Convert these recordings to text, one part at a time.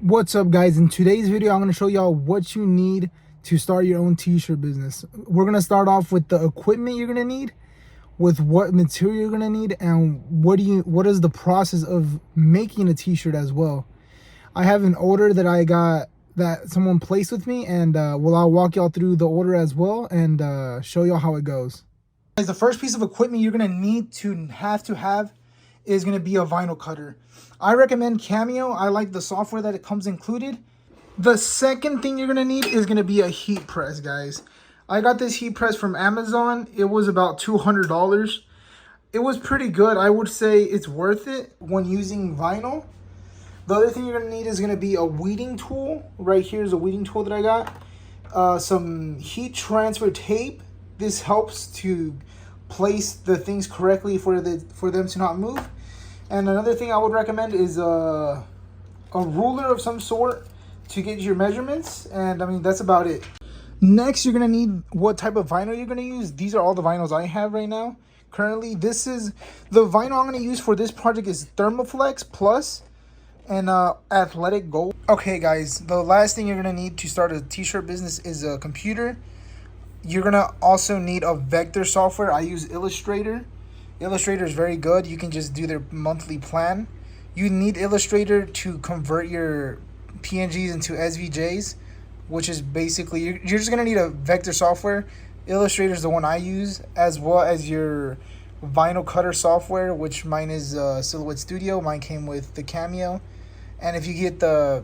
What's up, guys? In today's video I'm going to show y'all what you need to start your own t-shirt business. We're going to start off with the equipment you're going to need, with what material you're going to need, and what is the process of making a t-shirt as well. I have an order that I got that someone placed with me, and I'll walk y'all through the order as well and show y'all how it goes. Guys, the first piece of equipment you're going to need to have is going to be a vinyl cutter. I recommend Cameo. I like the software that it comes included. The second thing you're going to need is going to be a heat press, guys. I got this heat press from Amazon. It was about $200. It was pretty good. I would say it's worth it when using vinyl. The other thing you're going to need is going to be a weeding tool. Right here is a weeding tool that I got. Some heat transfer tape. This helps to place the things correctly for them to not move. And another thing I would recommend is a ruler of some sort to get your measurements. And I mean, that's about it. Next, you're going to need what type of vinyl you're going to use. These are all the vinyls I have right now. Currently, this is the vinyl I'm going to use for this project is Thermoflex Plus and Athletic Gold. Okay, guys, the last thing you're going to need to start a t-shirt business is a computer. You're going to also need a vector software. I use Illustrator. Illustrator is very good. You can just do their monthly plan. You need Illustrator to convert your PNGs into SVJs, which is basically, you're just going to need a vector software. Illustrator is the one I use, as well as your vinyl cutter software, which mine is Silhouette Studio. Mine came with the Cameo. And if you get the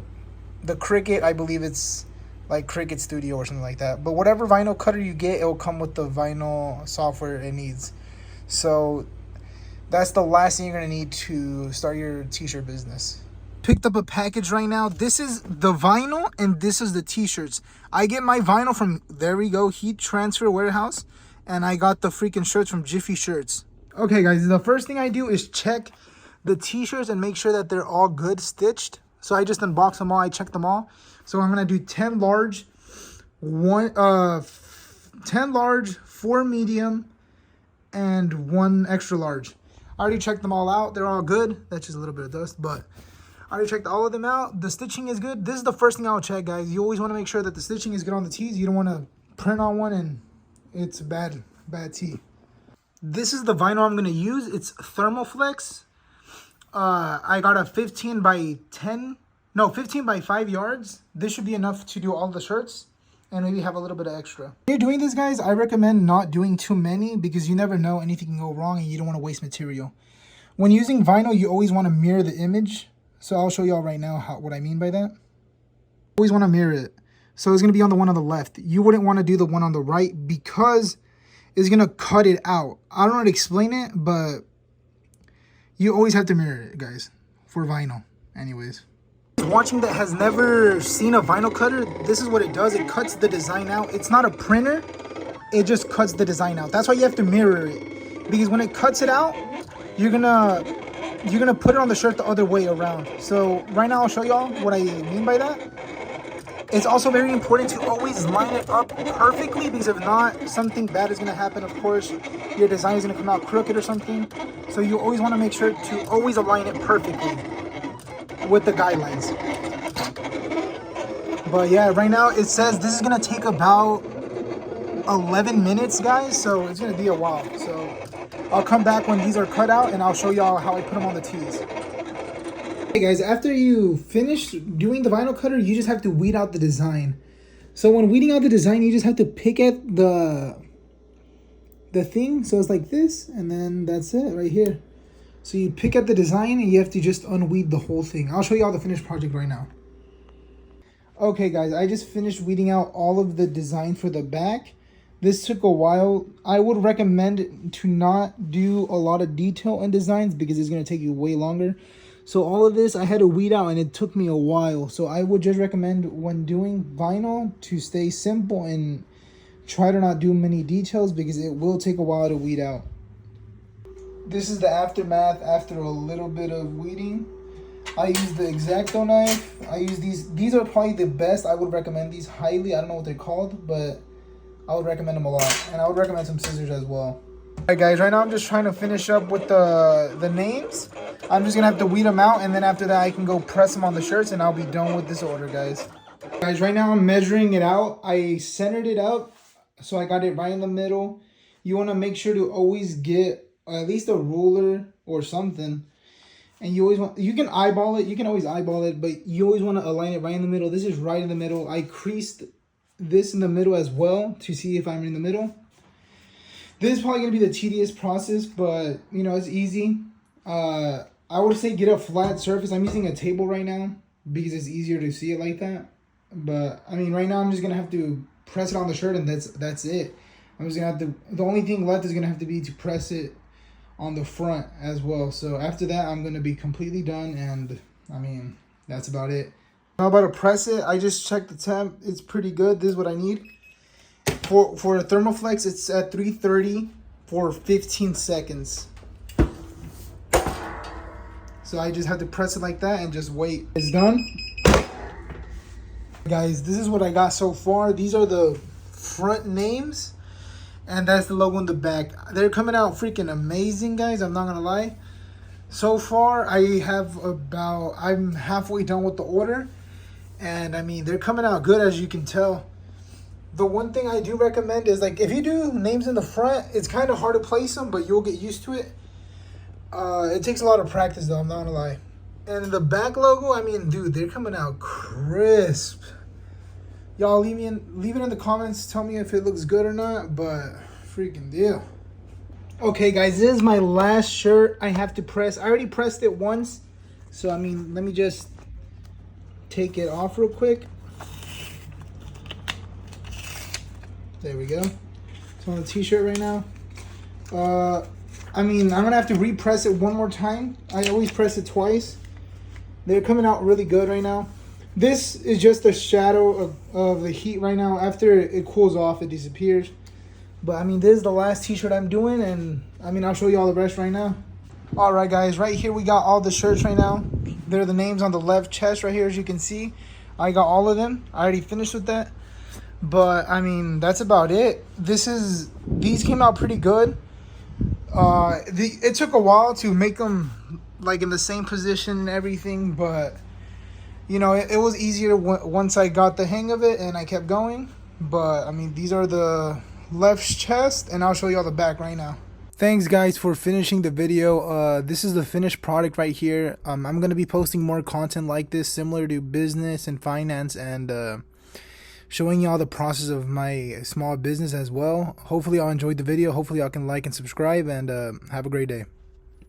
Cricut, I believe it's like Cricut Studio or something like that. But whatever vinyl cutter you get, it will come with the vinyl software it needs. So that's the last thing you're going to need to start your t-shirt business. Picked up a package right now. This is the vinyl and this is the t-shirts. I get my vinyl from, there we go, Heat Transfer Warehouse. And I got the freaking shirts from Jiffy Shirts. Okay, guys, the first thing I do is check the t-shirts and make sure that they're all good stitched. So I just unbox them all. I check them all. So I'm going to do 10 large, 10 large, 4 medium, and 1 extra large. I already checked them all out. They're all good. That's just a little bit of dust, but I already checked all of them out. The stitching is good. This is the first thing I'll check, guys. You always want to make sure that the stitching is good on the tees. You don't want to print on one and it's a bad tee. This is the vinyl I'm going to use. It's Thermoflex. I got a 15 by 5 yards. This should be enough to do all the shirts and maybe have a little bit of extra. When you're doing this, guys, I recommend not doing too many because you never know, anything can go wrong and you don't want to waste material. When using vinyl, you always want to mirror the image. So I'll show y'all right now what I mean by that. Always want to mirror it. So it's going to be on the one on the left. You wouldn't want to do the one on the right because it's going to cut it out. I don't know how to explain it, but you always have to mirror it, guys, for vinyl. Anyways. Watching that has never seen a vinyl cutter, this is what it does. It cuts the design out. It's not a printer. It just cuts the design out. That's why you have to mirror it. Because when it cuts it out, you're gonna put it on the shirt the other way around. So right now I'll show y'all what I mean by that. It's also very important to always line it up perfectly, because if not, something bad is going to happen. Of course, your design is going to come out crooked or something. So you always want to make sure to always align it perfectly with the guidelines. But yeah, right now it says this is going to take about 11 minutes, guys. So it's going to be a while. So I'll come back when these are cut out and I'll show y'all how I put them on the tees. Hey guys, after you finish doing the vinyl cutter, you just have to weed out the design. So when weeding out the design, you just have to pick at the thing. So it's like this, and then that's it right here. So you pick at the design and you have to just unweed the whole thing. I'll show you all the finished project right now. Okay guys, I just finished weeding out all of the design for the back. This took a while. I would recommend to not do a lot of detail in designs because it's going to take you way longer. So all of this I had to weed out and it took me a while. So I would just recommend when doing vinyl to stay simple and try to not do many details because it will take a while to weed out. This is the aftermath after a little bit of weeding. I use the X-Acto knife. I use these. These are probably the best. I would recommend these highly. I don't know what they're called, but I would recommend them a lot. And I would recommend some scissors as well. Alright guys, right now I'm just trying to finish up with the names. I'm just gonna have to weed them out, and then after that I can go press them on the shirts and I'll be done with this order, guys. Guys, right now I'm measuring it out. I centered it up so I got it right in the middle. You want to make sure to always get at least a ruler or something. And you always want, you can eyeball it, you can always eyeball it, but you always want to align it right in the middle. This is right in the middle. I creased this in the middle as well to see if I'm in the middle. This is probably going to be the tedious process, but you know, it's easy. I would say get a flat surface. I'm using a table right now because it's easier to see it like that. But I mean, right now I'm just going to have to press it on the shirt, and that's it. I'm just going to have to, the only thing left is going to have to be to press it on the front as well. So after that, I'm going to be completely done, and I mean, that's about it. I'm about to press it. I just checked the temp. It's pretty good. This is what I need. For a Thermoflex, it's at 330 for 15 seconds. So I just have to press it like that and just wait. It's done. Guys, this is what I got so far. These are the front names, and that's the logo in the back. They're coming out freaking amazing, guys. I'm not gonna lie. So far, I'm halfway done with the order, and I mean, they're coming out good, as you can tell. The one thing I do recommend is, like, if you do names in the front, it's kind of hard to place them, but you'll get used to it. It takes a lot of practice, though, I'm not gonna lie. And the back logo, I mean, dude, they're coming out crisp. Y'all leave it in the comments. Tell me if it looks good or not, but freaking deal. Okay, guys, this is my last shirt I have to press. I already pressed it once, so I mean, let me just take it off real quick. There we go. It's on the t-shirt right now. I mean, I'm gonna have to repress it one more time. I always press it twice. They're coming out really good right now. This is just a shadow of the heat right now. After it cools off, it disappears. But I mean, this is the last t-shirt I'm doing, and I mean, I'll show you all the rest right now. All right, guys, right here we got all the shirts right now. They're the names on the left chest right here, as you can see. I got all of them. I already finished with that. But I mean, that's about it. These came out pretty good. It took a while to make them like in the same position and everything, but you know, it was easier once I got the hang of it and I kept going. But I mean, these are the left chest, and I'll show you all the back right now. Thanks, guys, for finishing the video. This is the finished product right here. I'm gonna be posting more content like this, similar to business and finance, and showing you all the process of my small business as well. Hopefully y'all enjoyed the video. Hopefully y'all can like and subscribe, and have a great day.